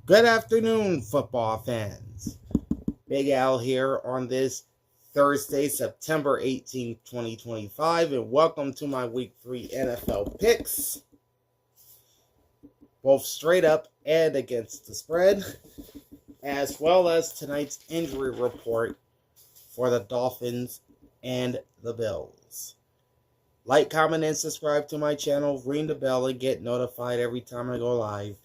Good afternoon, football fans. Big Al here on this Thursday, September 18th, 2025, and welcome to my Week 3 NFL picks, both straight up and against the spread, as well as tonight's injury report for the Dolphins and the Bills. Like, comment, and subscribe to my channel, ring the bell, and get notified every time I go live.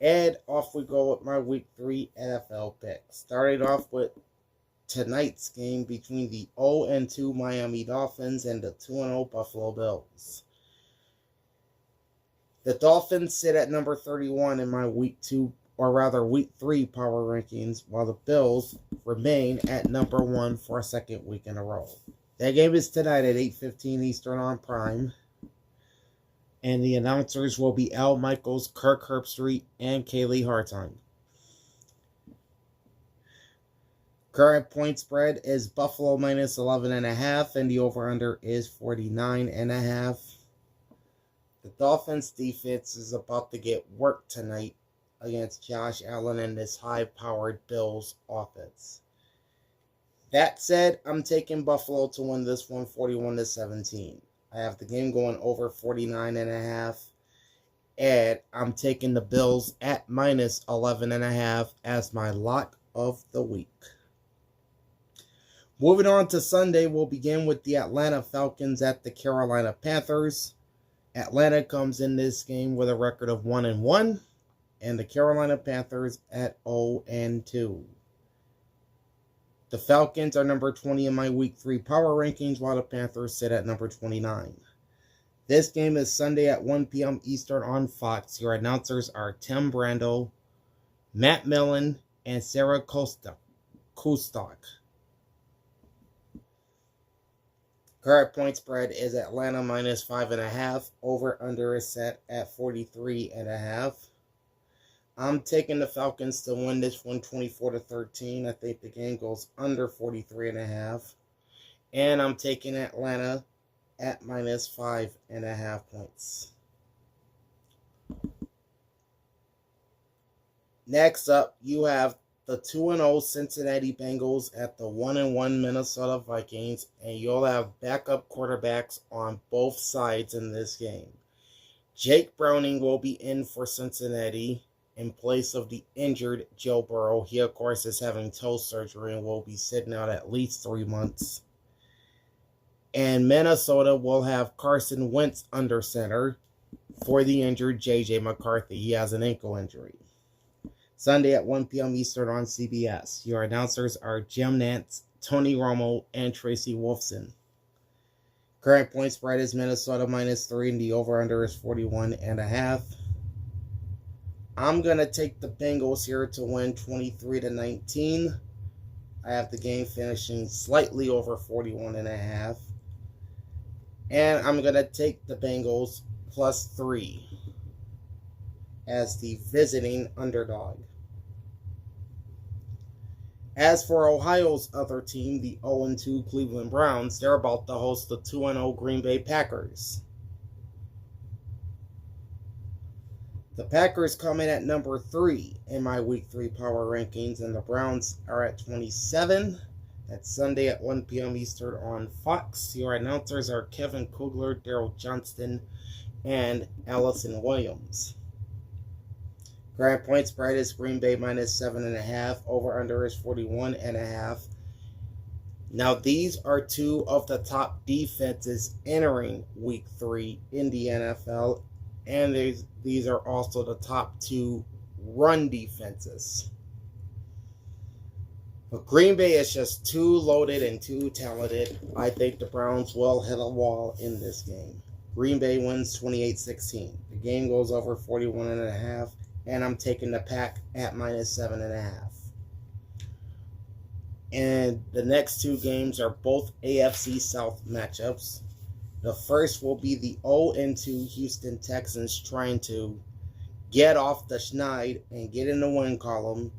And off we go with my Week 3 NFL picks. Starting off with tonight's game between the 0-2 Miami Dolphins and the 2-0 Buffalo Bills. The Dolphins sit at number 31 in my Week 3 power rankings, while the Bills remain at number 1 for a second week in a row. That game is tonight at 8:15 Eastern on Prime. And the announcers will be Al Michaels, Kirk Herbstreit, and Kaylee Hartine. Current point spread is Buffalo minus 11.5, and the over-under is 49.5. The Dolphins defense is about to get work tonight against Josh Allen and this high-powered Bills offense. That said, I'm taking Buffalo to win this one 41-17. I have the game going over 49.5. And I'm taking the Bills at minus 11.5 as my lock of the week. Moving on to Sunday, we'll begin with the Atlanta Falcons at the Carolina Panthers. Atlanta comes in this game with a record of 1-1, and the Carolina Panthers at 0-2. The Falcons are number 20 in my Week 3 power rankings, while the Panthers sit at number 29. This game is Sunday at 1 p.m. Eastern on Fox. Your announcers are Tim Brando, Matt Millen, and Sarah Kustok. Current point spread is Atlanta minus 5.5. Over-under is set at 43.5. I'm taking the Falcons to win this one 24-13. I think the game goes under 43.5. And I'm taking Atlanta at minus 5.5 points. Next up, you have the 2-0 Cincinnati Bengals at the 1-1 Minnesota Vikings, and you'll have backup quarterbacks on both sides in this game. Jake Browning will be in for Cincinnati in place of the injured Joe Burrow. He, of course, is having toe surgery and will be sitting out at least 3 months. And Minnesota will have Carson Wentz under center for the injured J.J. McCarthy. He has an ankle injury. Sunday at 1 p.m. Eastern on CBS. Your announcers are Jim Nantz, Tony Romo, and Tracy Wolfson. Current point spread is Minnesota minus 3, and the over-under is 41.5. I'm going to take the Bengals here to win 23-19. I have the game finishing slightly over 41.5. And I'm going to take the Bengals plus 3 as the visiting underdog. As for Ohio's other team, the 0-2 Cleveland Browns, they're about to host the 2-0 Green Bay Packers. The Packers come in at number 3 in my Week 3 power rankings, and the Browns are at 27. That's Sunday at 1 p.m. Eastern on Fox. Your announcers are Kevin Kugler, Daryl Johnston, and Allison Williams. Current point spread is Green Bay minus 7.5. Over-under is 41.5. Now, these are two of the top defenses entering Week 3 in the NFL. And these are also the top 2 run defenses. But Green Bay is just too loaded and too talented. I think the Browns will hit a wall in this game. Green Bay wins 28-16. The game goes over 41.5. And I'm taking the Pack at minus 7.5. And the next 2 games are both AFC South matchups. The first will be the 0-2 Houston Texans trying to get off the schneid and get in the win column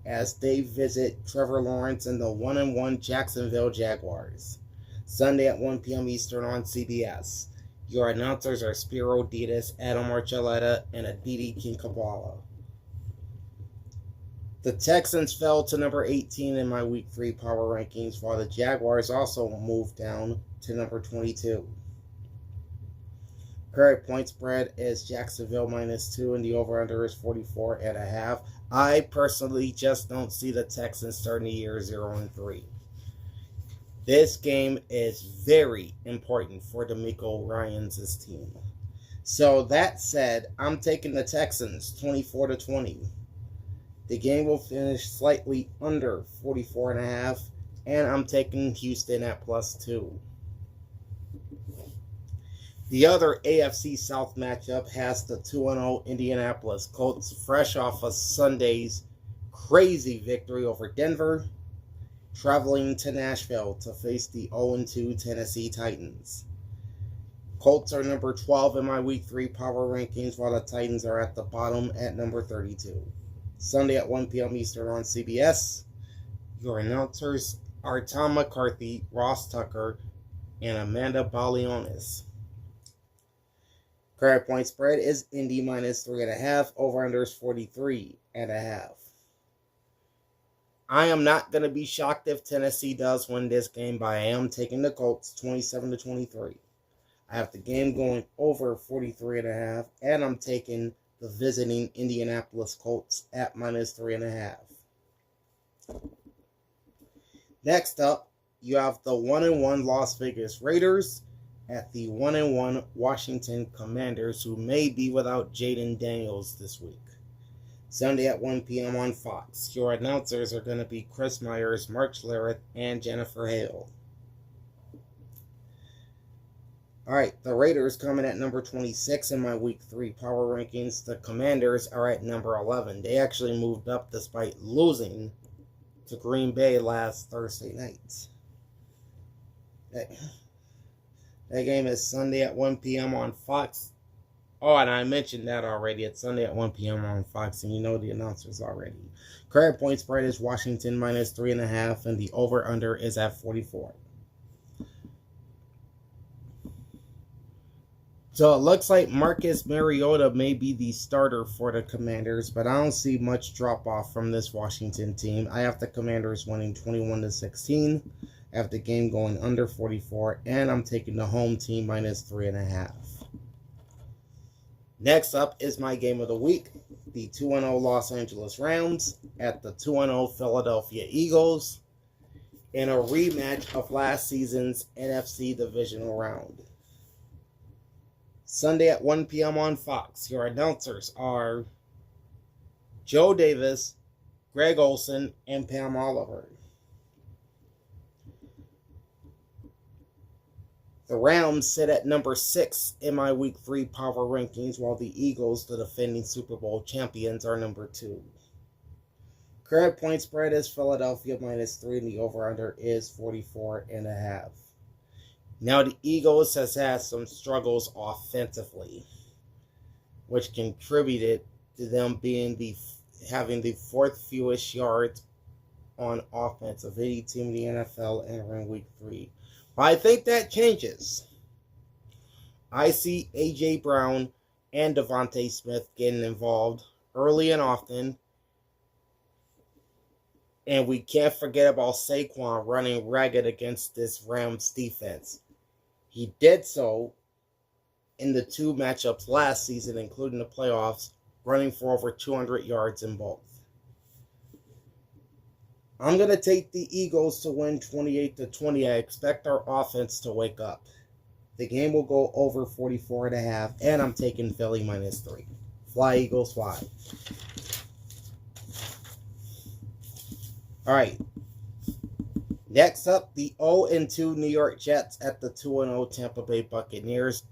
as they visit Trevor Lawrence and the 1-1 Jacksonville Jaguars. Sunday at 1 p.m. Eastern on CBS. Your announcers are Spiro Ditas, Adam Archuleta, and Aditi Kinkhabwala. The Texans fell to number 18 in my Week 3 power rankings, while the Jaguars also moved down to number 22. Current point spread is Jacksonville -2, and the over-under is 44.5. I personally just don't see the Texans starting the year 0-3. This game is very important for DeMeco Ryans' team. So that said, I'm taking the Texans 24-20. The game will finish slightly under 44.5, and I'm taking Houston at +2. The other AFC South matchup has the 2-0 Indianapolis Colts, fresh off of Sunday's crazy victory over Denver, traveling to Nashville to face the 0-2 Tennessee Titans. Colts are number 12 in my Week 3 power rankings, while the Titans are at the bottom at number 32. Sunday at 1 p.m. Eastern on CBS. Your announcers are Tom McCarthy, Ross Tucker, and Amanda Balionis. Current point spread is Indy -3.5. Over-under is 43.5. I am not going to be shocked if Tennessee does win this game, but I am taking the Colts 27-23. I have the game going over 43.5, and I'm taking the visiting Indianapolis Colts at -3.5. Next up, you have the 1-1 Las Vegas Raiders at the 1-1 Washington Commanders, who may be without Jaden Daniels this week. Sunday at 1 p.m. on Fox. Your announcers are going to be Chris Myers, Mark Schlereth, and Jennifer Hale. Alright, the Raiders coming at number 26 in my Week 3 power rankings. The Commanders are at number 11. They actually moved up despite losing to Green Bay last Thursday night. That game is Sunday at 1 p.m. on Fox. Oh, and I mentioned that already. It's Sunday at 1 p.m. on Fox, and you know the announcers already. Current point spread is Washington -3.5, and the over-under is at 44. So it looks like Marcus Mariota may be the starter for the Commanders, but I don't see much drop-off from this Washington team. I have the Commanders winning 21-16. I have the game going under 44, and I'm taking the home team -3.5. Next up is my game of the week, the 2-0 Los Angeles Rams at the 2-0 Philadelphia Eagles in a rematch of last season's NFC divisional round. Sunday at 1 p.m. on Fox. Your announcers are Joe Davis, Greg Olsen, and Pam Oliver. The Rams sit at number 6 in my Week 3 power rankings, while the Eagles, the defending Super Bowl champions, are number 2. Current point spread is Philadelphia -3, and the over-under is 44.5. Now, the Eagles has had some struggles offensively, which contributed to them having the 4th fewest yards on offense of any team in the NFL entering Week 3. But I think that changes. I see A.J. Brown and Devontae Smith getting involved early and often. And we can't forget about Saquon running ragged against this Rams defense. He did so in the 2 matchups last season, including the playoffs, running for over 200 yards in both. I'm going to take the Eagles to win 28-20. I expect our offense to wake up. The game will go over 44.5, and I'm taking Philly -3. Fly, Eagles, fly. All right. Next up, the 0-2 New York Jets at the 2-0 Tampa Bay Buccaneers.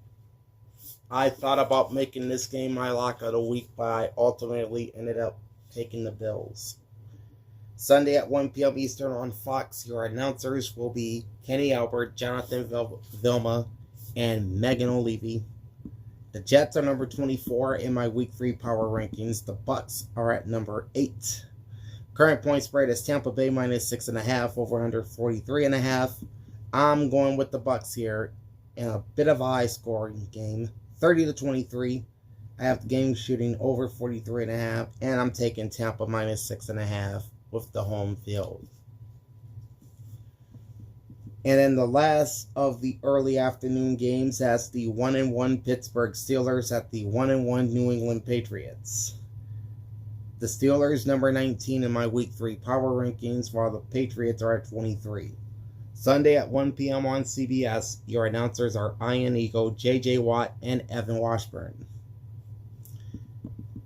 I thought about making this game my lock of the week, but I ultimately ended up taking the Bills. Sunday at 1 p.m. Eastern on Fox. Your announcers will be Kenny Albert, Jonathan Vilma, and Megan O'Leary. The Jets are number 24 in my Week 3 power rankings. The Bucs are at number 8. Current point spread is Tampa Bay -6.5, over under 43.5. I'm going with the Bucs here in a bit of a high-scoring game, 30-23. I have the game shooting over 43.5, and I'm taking Tampa minus 6.5 with the home field. And then the last of the early afternoon games has the 1-1 Pittsburgh Steelers at the 1-1 New England Patriots. The Steelers number 19 in my week 3 power rankings, while the Patriots are at 23. Sunday at 1 p.m. on CBS, your announcers are Ian Eagle, J.J. Watt, and Evan Washburn.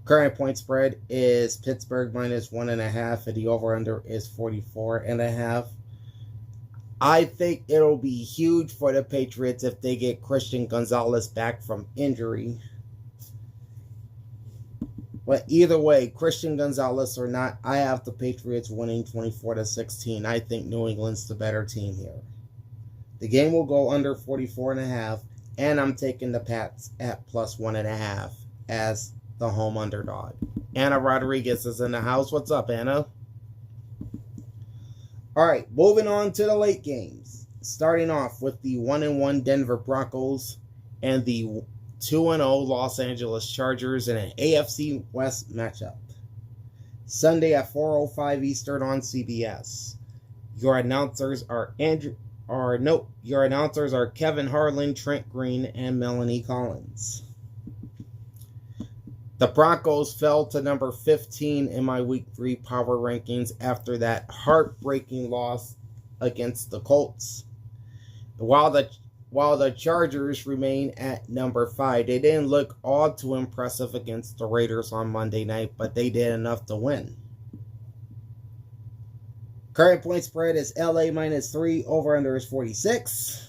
Current point spread is Pittsburgh minus 1.5, and the over-under is 44.5. I think it'll be huge for the Patriots if they get Christian Gonzalez back from injury. But either way, Christian Gonzalez or not, I have the Patriots winning 24-16. I think New England's the better team here. The game will go under 44.5, and I'm taking the Pats at plus 1.5 as the home underdog. Anna Rodriguez is in the house. What's up, Anna? All right, moving on to the late games. Starting off with the 1-1 Denver Broncos and the 2-0 Los Angeles Chargers in an AFC West matchup. Sunday at 4:05 Eastern on CBS. Your announcers are Kevin Harlan, Trent Green, and Melanie Collins. The Broncos fell to number 15 in my Week 3 power rankings after that heartbreaking loss against the Colts. While the Chargers remain at number 5, they didn't look all too impressive against the Raiders on Monday night, but they did enough to win. Current point spread is LA minus 3, over-under is 46.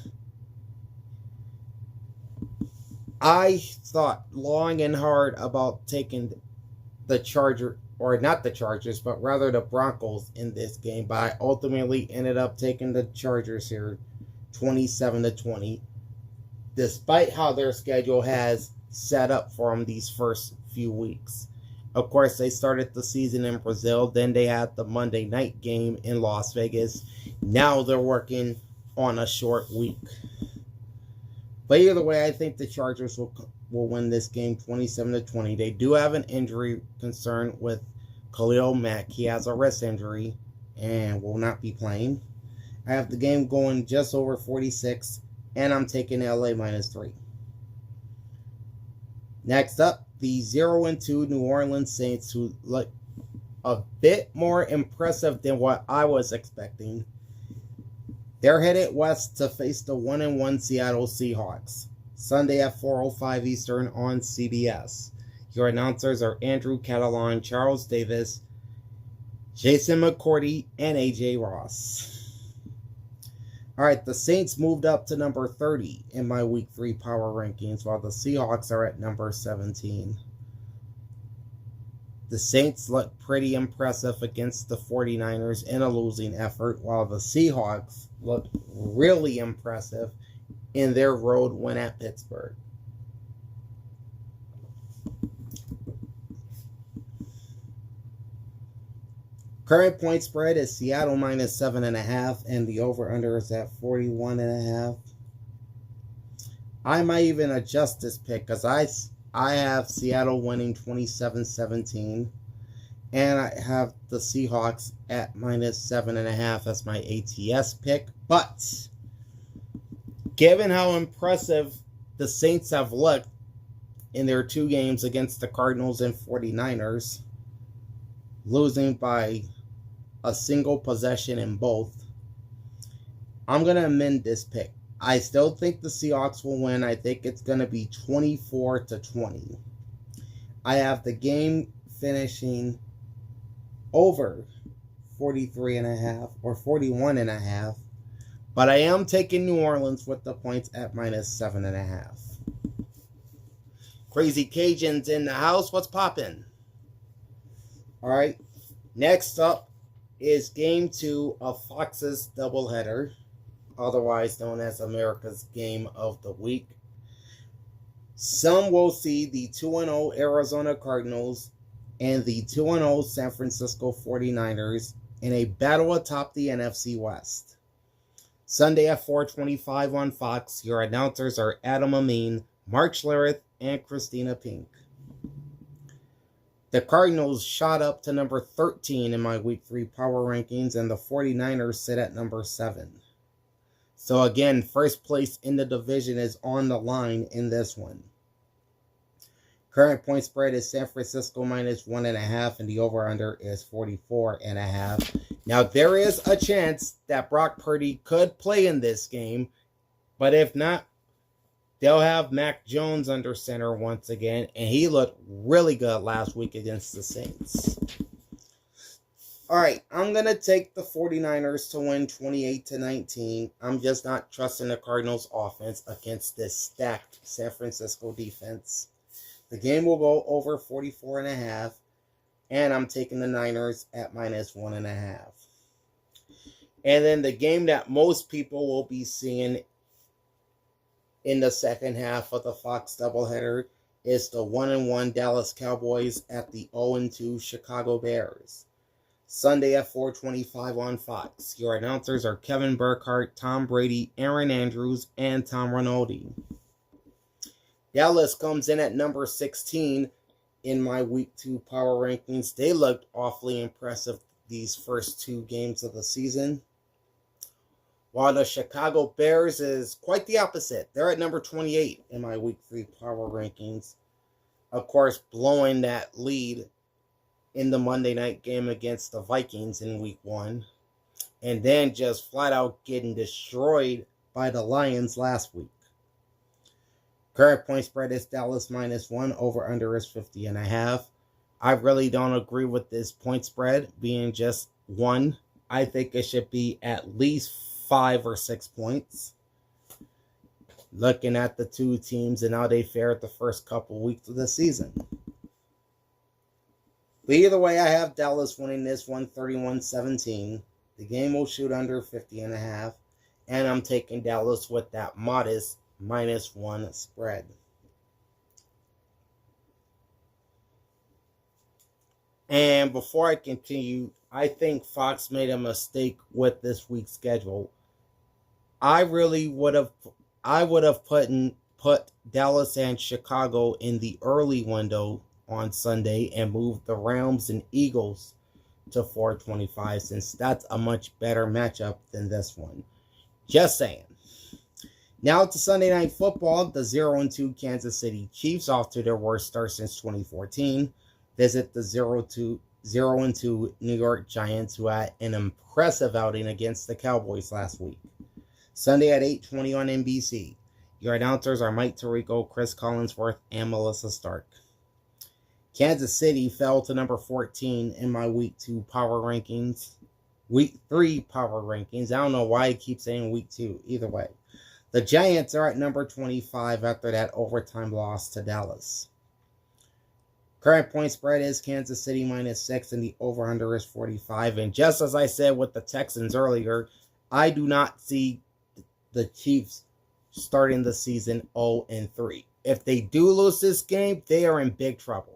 I thought long and hard about taking the Chargers, or not the Chargers, but rather the Broncos in this game, but I ultimately ended up taking the Chargers here 27-20, despite how their schedule has set up for them these first few weeks. Of course, they started the season in Brazil, then they had the Monday night game in Las Vegas. Now they're working on a short week. But either way, I think the Chargers will win this game 27-20. They do have an injury concern with Khalil Mack. He has a wrist injury and will not be playing. I have the game going just over 46, and I'm taking LA minus 3. Next up, the 0-2 New Orleans Saints, who look a bit more impressive than what I was expecting. They're headed west to face the 1-1 Seattle Seahawks. Sunday at 4:05 Eastern on CBS. Your announcers are Andrew Catalon, Charles Davis, Jason McCourty, and AJ Ross. All right, the Saints moved up to number 30 in my Week 3 power rankings, while the Seahawks are at number 17. The Saints look pretty impressive against the 49ers in a losing effort, while the Seahawks look really impressive in their road win at Pittsburgh. Current point spread is Seattle minus 7.5, and the over-under is at 41.5. I might even adjust this pick because I have Seattle winning 27-17, and I have the Seahawks at minus 7.5 as my ATS pick. But given how impressive the Saints have looked in their 2 games against the Cardinals and 49ers, losing by a single possession in both, I'm going to amend this pick. I still think the Seahawks will win. I think it's going to be 24-20. I have the game finishing over 43.5 or 41.5, but I am taking New Orleans with the points at minus 7.5. Crazy Cajuns in the house. What's poppin'? All right. Next up is Game 2 of Fox's doubleheader, otherwise known as America's Game of the Week. Some will see the 2-0 Arizona Cardinals and the 2-0 San Francisco 49ers in a battle atop the NFC West. Sunday at 4:25 on Fox, your announcers are Adam Amin, Mark Schlereth, and Christina Pink. The Cardinals shot up to number 13 in my Week 3 power rankings, and the 49ers sit at number 7. So again, first place in the division is on the line in this one. Current point spread is San Francisco minus 1.5, and the over-under is 44.5. Now, there is a chance that Brock Purdy could play in this game, but if not, they'll have Mac Jones under center once again, and he looked really good last week against the Saints. All right, I'm going to take the 49ers to win 28-19. I'm just not trusting the Cardinals offense against this stacked San Francisco defense. The game will go over 44.5, and I'm taking the Niners at minus 1.5. And then the game that most people will be seeing in the second half of the Fox doubleheader is the 1-1 Dallas Cowboys at the 0-2 Chicago Bears. Sunday at 4:25 on Fox. Your announcers are Kevin Burkhardt, Tom Brady, Aaron Andrews, and Tom Rinaldi. Dallas comes in at number 16 in my Week 2 power rankings. They looked awfully impressive these first 2 games of the season. While the Chicago Bears is quite the opposite. They're at number 28 in my Week 3 power rankings. Of course, blowing that lead in the Monday night game against the Vikings in Week 1. And then just flat out getting destroyed by the Lions last week. Current point spread is Dallas minus 1. Over under is 50.5. I really don't agree with this point spread being just 1. I think it should be at least 5 or 6 points. Looking at the 2 teams and how they fared the first couple weeks of the season. But either way, I have Dallas winning this one 31-17. The game will shoot under 50.5. And I'm taking Dallas with that modest minus 1 spread. And before I continue, I think Fox made a mistake with this week's schedule. I would have put Dallas and Chicago in the early window on Sunday and moved the Rams and Eagles to 4:25, since that's a much better matchup than this one. Just saying. Now to Sunday Night Football. The 0-2 Kansas City Chiefs, off to their worst start since 2014, visit the 0-2 New York Giants, who had an impressive outing against the Cowboys last week. Sunday at 8:20 on NBC. Your announcers are Mike Tirico, Chris Collinsworth, and Melissa Stark. Kansas City fell to number 14 in my Week 2 power rankings. Week 3 power rankings. I don't know why I keep saying Week 2. Either way. The Giants are at number 25 after that overtime loss to Dallas. Current point spread is Kansas City minus 6, and the over-under is 45. And just as I said with the Texans earlier, I do not see the Chiefs starting the season 0-3. If they do lose this game, they are in big trouble.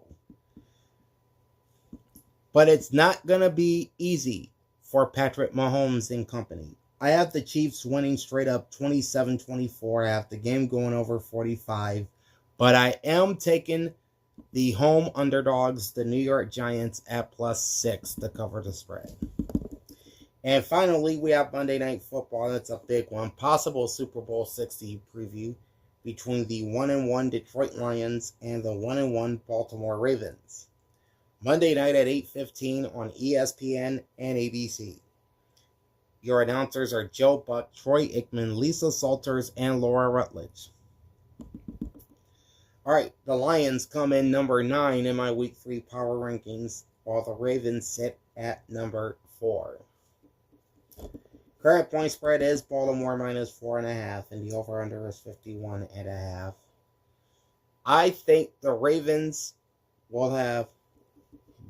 But it's not going to be easy for Patrick Mahomes and company. I have the Chiefs winning straight up 27-24. I have the game going over 45. But I am taking the home underdogs, the New York Giants, at +6 to cover the spread. And finally, we have Monday Night Football. That's a big one. Possible Super Bowl 60 preview between the 1-1 Detroit Lions and the 1-1 Baltimore Ravens. Monday night at 8:15 on ESPN and ABC. Your announcers are Joe Buck, Troy Aikman, Lisa Salters, and Laura Rutledge. All right, the Lions come in number 9 in my Week 3 power rankings, while the Ravens sit at number 4. Current point spread is Baltimore minus 4.5, and the over-under is 51.5. I think the Ravens will have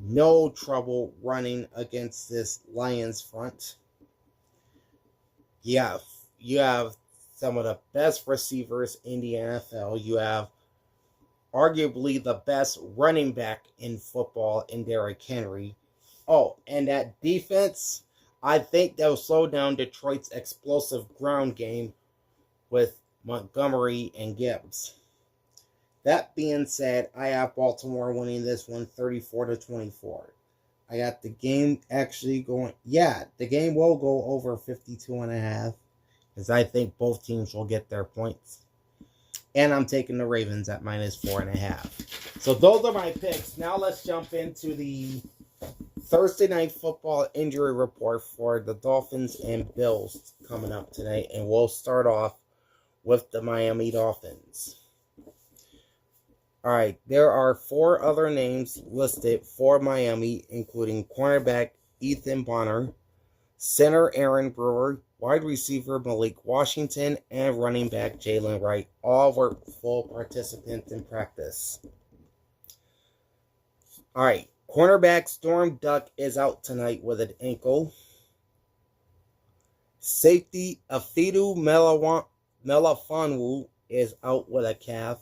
no trouble running against this Lions front. You have some of the best receivers in the NFL. You have arguably the best running back in football in Derrick Henry. Oh, and that defense, I think they'll slow down Detroit's explosive ground game with Montgomery and Gibbs. That being said, I have Baltimore winning this one 34-24. I got the game actually going. Yeah, the game will go over 52.5, because I think both teams will get their points. And I'm taking the Ravens at -4.5. So those are my picks. Now let's jump into the Thursday Night Football injury report for the Dolphins and Bills coming up today. And we'll start off with the Miami Dolphins. All right, there are 4 other names listed for Miami, including cornerback Ethan Bonner, center Aaron Brewer, wide receiver Malik Washington, and running back Jalen Wright. All were full participants in practice. All right, cornerback Storm Duck is out tonight with an ankle. Safety Afidu Melifonwu is out with a calf.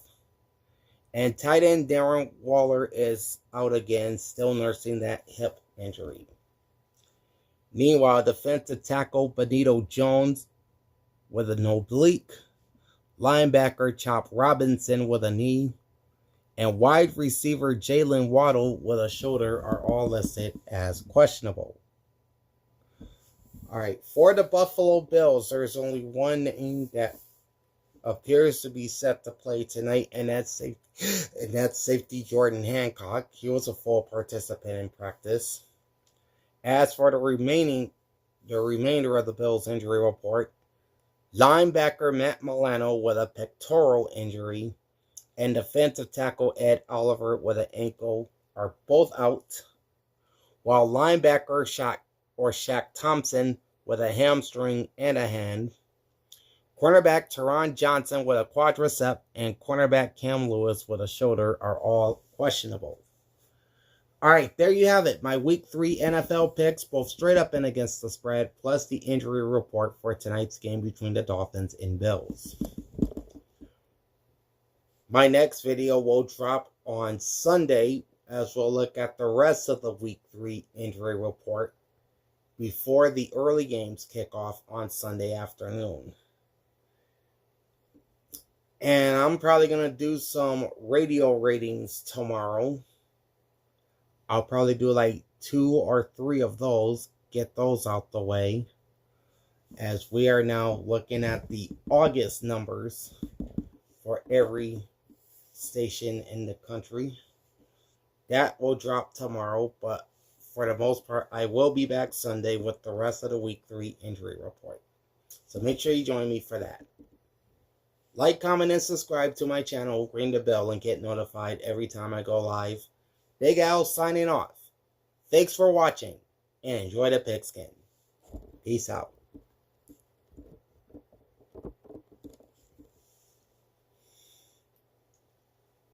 And tight end Darren Waller is out again, still nursing that hip injury. Meanwhile, defensive tackle Benito Jones with an oblique, linebacker Chop Robinson with a knee, and wide receiver Jalen Waddle with a shoulder are all listed as questionable. All right, for the Buffalo Bills, there's only one name that appears to be set to play tonight, and that's safety Jordan Hancock. He was a full participant in practice. As for the remainder of the Bills injury report, linebacker Matt Milano with a pectoral injury and defensive tackle Ed Oliver with an ankle are both out, while linebacker Shaq Thompson with a hamstring and a hand, cornerback Teron Johnson with a quadricep, and cornerback Cam Lewis with a shoulder are all questionable. All right, there you have it. My Week 3 NFL picks, both straight up and against the spread, plus the injury report for tonight's game between the Dolphins and Bills. My next video will drop on Sunday, as we'll look at the rest of the Week 3 injury report before the early games kick off on Sunday afternoon. And I'm probably going to do some radio ratings tomorrow. I'll probably do like 2 or 3 of those, get those out the way, as we are now looking at the August numbers for every station in the country. That will drop tomorrow, but for the most part, I will be back Sunday with the rest of the Week 3 injury report. So make sure you join me for that. Like, comment, and subscribe to my channel, ring the bell, and get notified every time I go live. Big Al signing off. Thanks for watching, and enjoy the pigskin. Peace out.